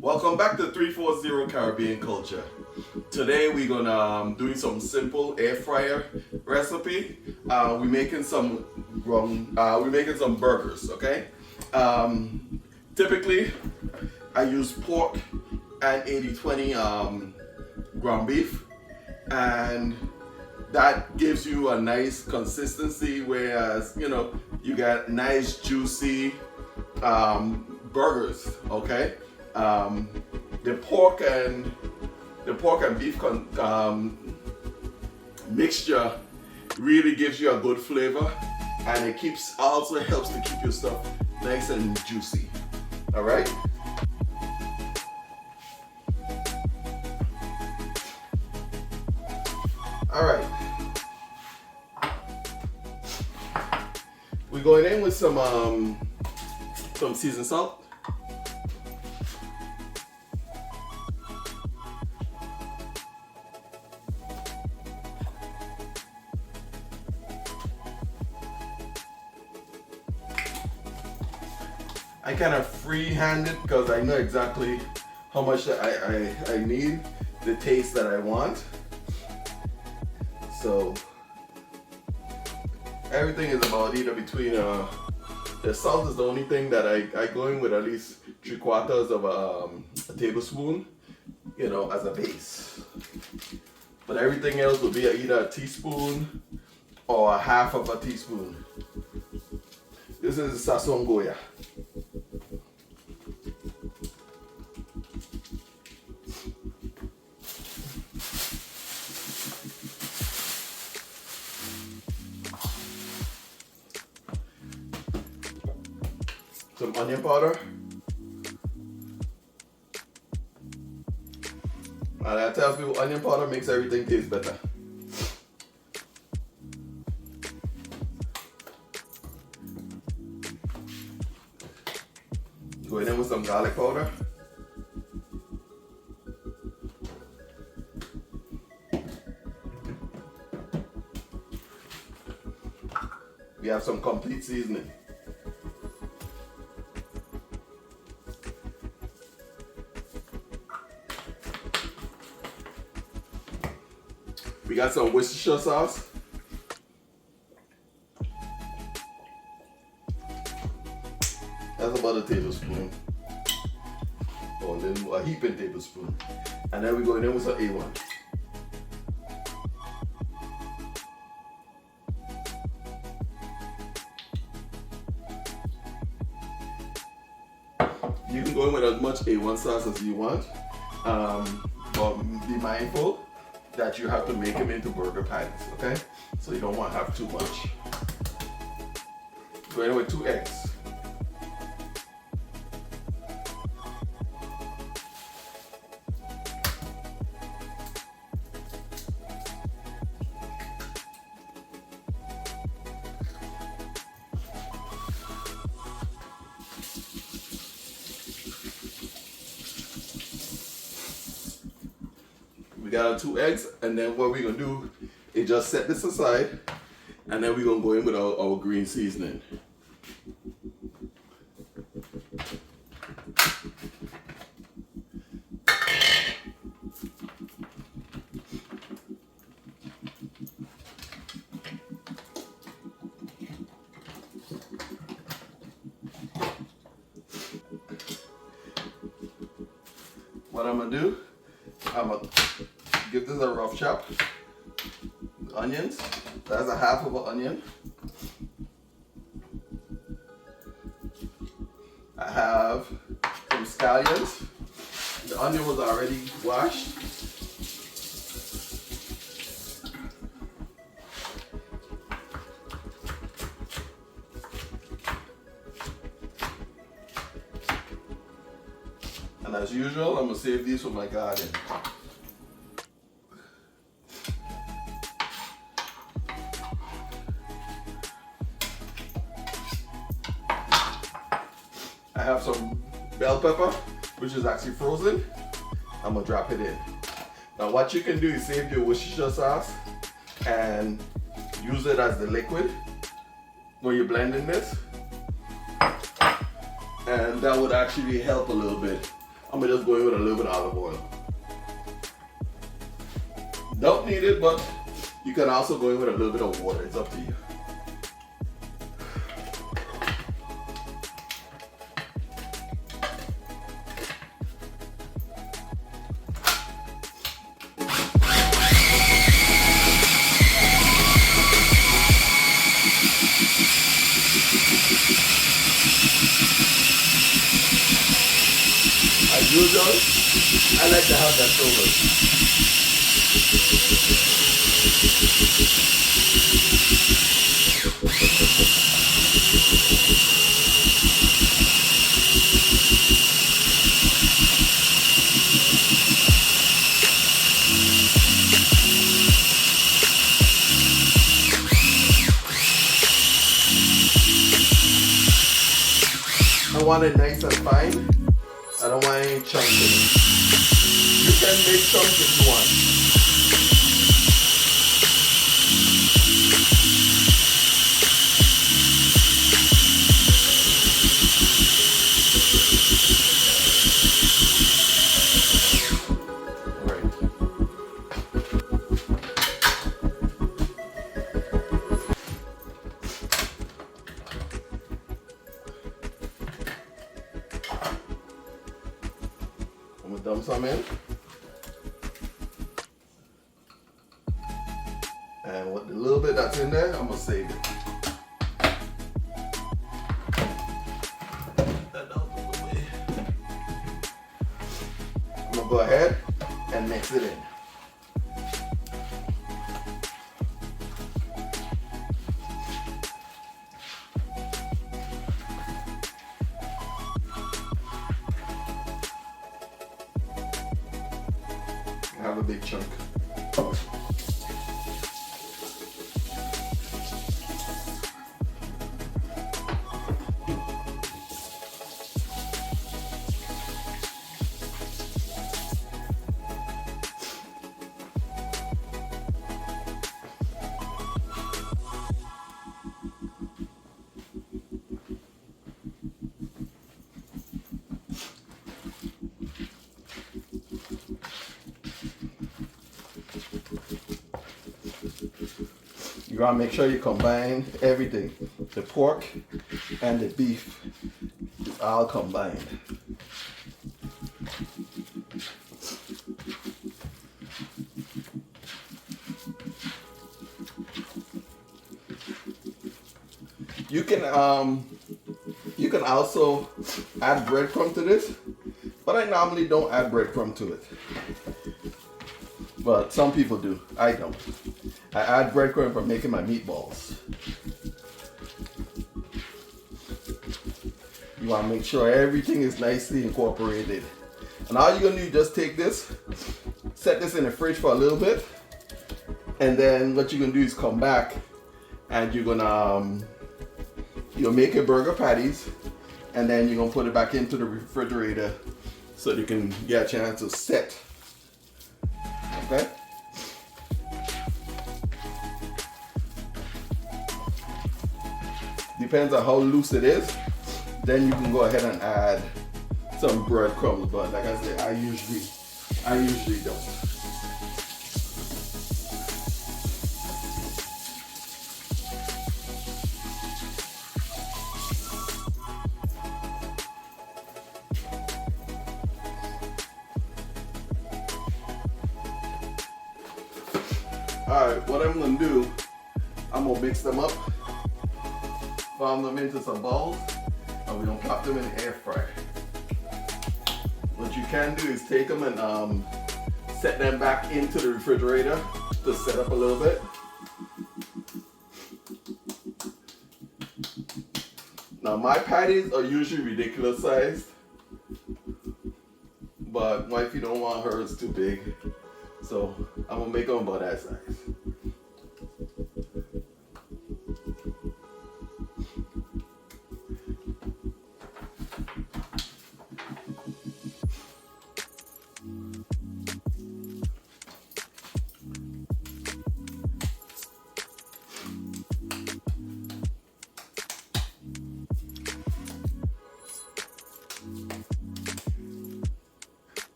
Welcome back to 340 Caribbean Culture. Today we're gonna doing some simple air fryer recipe. We're making some burgers. Okay. Typically, I use pork and 80/20 ground beef, and that gives you a nice consistency. Whereas you get nice juicy burgers. Okay. The pork and beef mixture really gives you a good flavor, and it also helps to keep your stuff nice and juicy. All right. All right. We're going in with some seasoned salt. I kind of freehand it because I know exactly how much I need, the taste that I want. So everything is about either between the salt is the only thing that I go in with at least 3/4 of a tablespoon, as a base. But everything else will be either a teaspoon or a half of a teaspoon. This is sazon goya. Some onion powder. And I tell people onion powder makes everything taste better. Going in with some garlic powder. We have some complete seasoning. We got some Worcestershire sauce. That's about a tablespoon. Or a heaping tablespoon. And then we're going in with some A1. You can go in with as much A1 sauce as you want. But be mindful that you have to make them into burger patties, okay? So you don't want to have too much. Go in with 2 eggs. We got our 2 eggs, and then what we're gonna do is just set this aside, and then we're gonna go in with our green seasoning. What I'm gonna do, I'm gonna give this a rough chop. The onions, that's a half of an onion. I have some scallions. The onion was already washed. And as usual, I'm gonna save these for my garden. I have some bell pepper, which is actually frozen. I'm gonna drop it in. Now what you can do is save your Worcestershire sauce and use it as the liquid when you're blending this. And that would actually help a little bit. I'm gonna just go in with a little bit of olive oil. Don't need it, but you can also go in with a little bit of water. It's up to you. As usual, I like to have that over. I want it nice and fine. I don't want any chunks in it. You can make chunks if you want. I'm gonna dump some in. And with the little bit that's in there, I'm gonna save it. That out of the way. I'm gonna go ahead and mix it in. I have a big chunk. You gotta make sure you combine everything. The pork and the beef is all combined. You can also add breadcrumb to this, but I normally don't add breadcrumb to it. But some people do. I don't. I add breadcrumb for making my meatballs. You want to make sure everything is nicely incorporated. And all you're going to do is just take this, set this in the fridge for a little bit, and then what you're going to do is come back and you're going to you'll make your burger patties, and then you're going to put it back into the refrigerator so you can get a chance to set. Okay? Depends on how loose it is. Then you can go ahead and add some breadcrumbs, but like I said, I usually don't. Alright, what I'm gonna do, I'm gonna mix them up, form them into some balls, and we're gonna pop them in the air fryer. What you can do is take them and set them back into the refrigerator to set up a little bit. Now my patties are usually ridiculous sized, but wifey don't want hers too big, so I'm gonna make them about that size.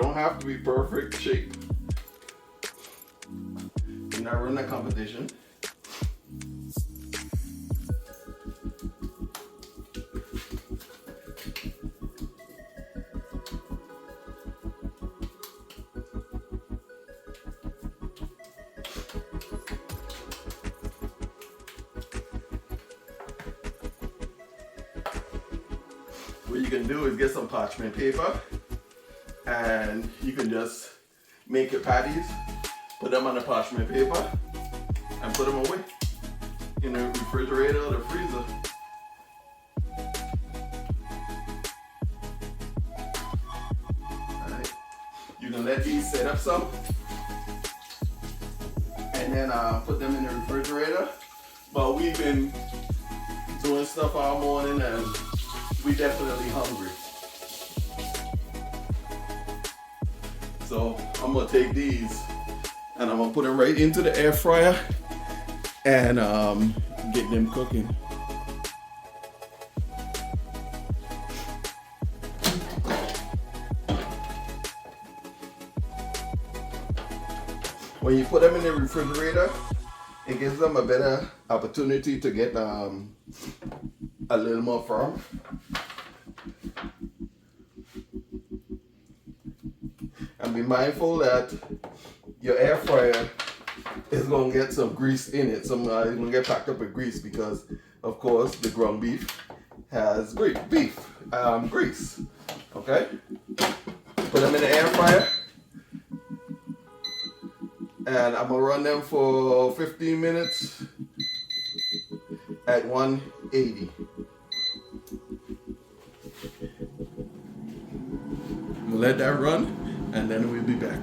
don't have to be perfect shape. You're not running a competition. What you can do is get some parchment paper and you can just make your patties, put them on the parchment paper and put them away in the refrigerator or the freezer. Alright, you can let these set up some and then put them in the refrigerator. But we've been doing stuff all morning and we definitely hungry. So I'm gonna take these and I'm gonna put them right into the air fryer and get them cooking. When you put them in the refrigerator, it gives them a better opportunity to get a little more firm. And be mindful that your air fryer is gonna get some grease in it. It's gonna get packed up with grease because, of course, the ground beef has grease. Okay, put them in the air fryer, and I'm gonna run them for 15 minutes at 180. We'll let that run. And then we'll be back.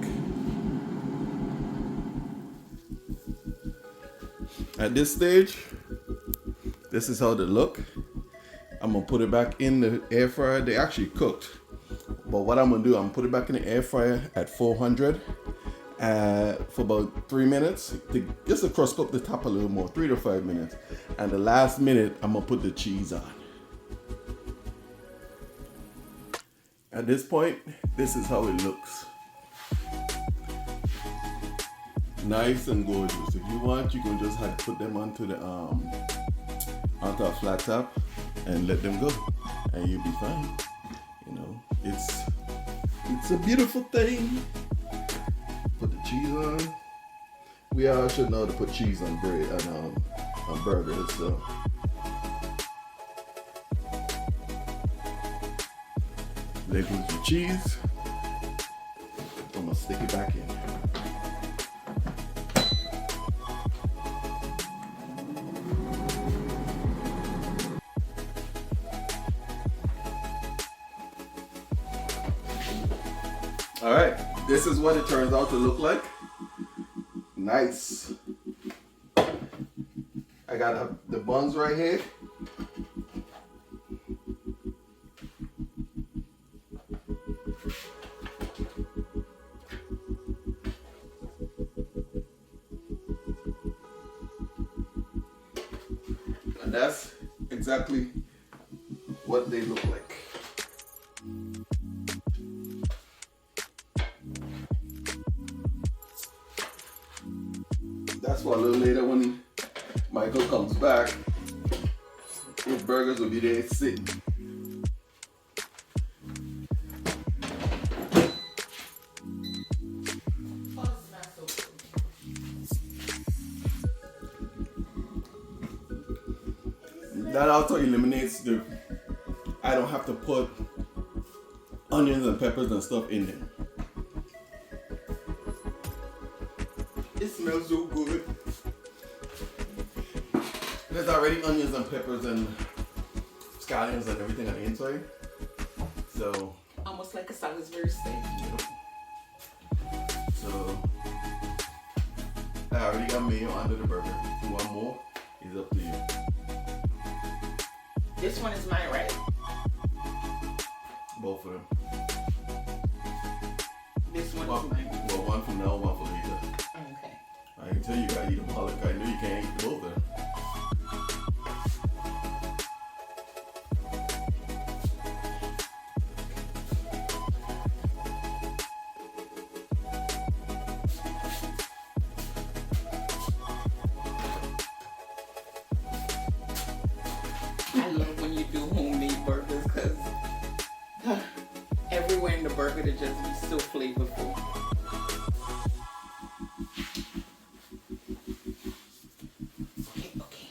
At this stage, this is how they look. I'm gonna put it back in the air fryer. They actually cooked. But what I'm gonna do, I'm gonna put it back in the air fryer at 400 for about 3 minutes. Just to crust up the top a little more, 3 to 5 minutes. And the last minute, I'm gonna put the cheese on. At this point, this is how it looks. Nice and gorgeous. If you want, you can just put them onto the onto a flat top and let them go, and you'll be fine. You know, it's a beautiful thing. Put the cheese on. We all should know to put cheese on bread and on burgers. So. There goes your cheese. I'm gonna stick it back in. All right, this is what it turns out to look like. Nice. I got the buns right here. And that's exactly what they look like. That's why a little later when Michael comes back, his burgers will be there sitting. That also eliminates I don't have to put onions and peppers and stuff in there. It smells so good. There's already onions and peppers and scallions and everything on the inside. So almost like a Salisbury steak. Yep. So I already got mayo under the burger. If you want more, it's up to you. This one is mine, right? Both of them. This one is mine. Well, one for now, one for later. Okay. I can tell you gotta eat them all. I know you can't eat both of them. burger to just be so flavorful. Okay.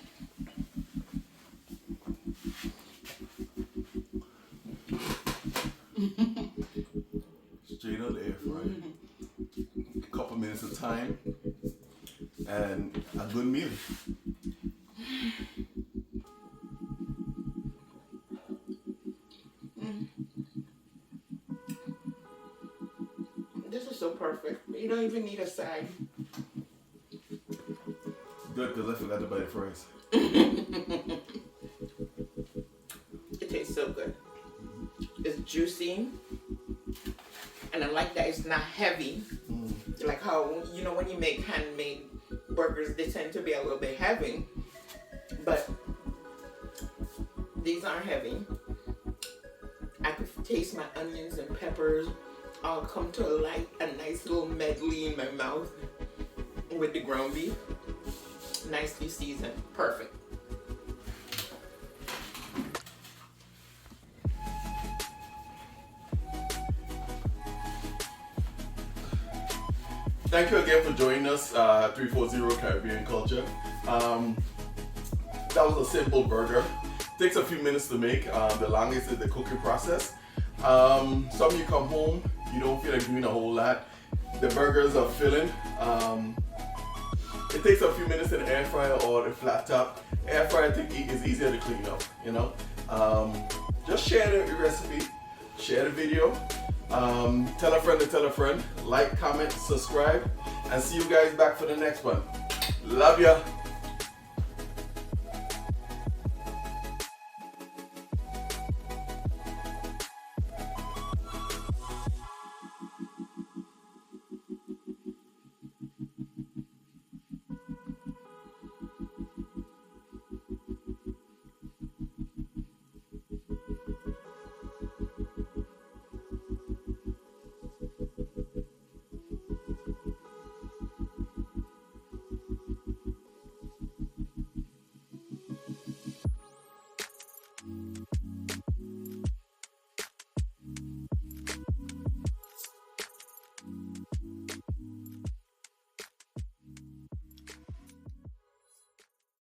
Straight out the air fryer. A couple minutes of time and a good meal. This is so perfect. You don't even need a side. Good, because I forgot to buy the fries. It tastes so good. It's juicy. And I like that it's not heavy. Like how, you know, when you make handmade burgers, they tend to be a little bit heavy. But these aren't heavy. I could taste my onions and peppers all come to a nice little medley in my mouth with the ground beef. Nicely seasoned. Perfect. Thank you again for joining us, 340 Caribbean Culture. That was a simple burger. Takes a few minutes to make. The longest is the cooking process. Some of you come home, you don't feel like doing a whole lot. The burgers are filling. It takes a few minutes in the air fryer or the flat top. Air fryer, I think, is easier to clean up, you know. Just share the recipe, share the video. Tell a friend to tell a friend. Like, comment, subscribe, and see you guys back for the next one. Love ya.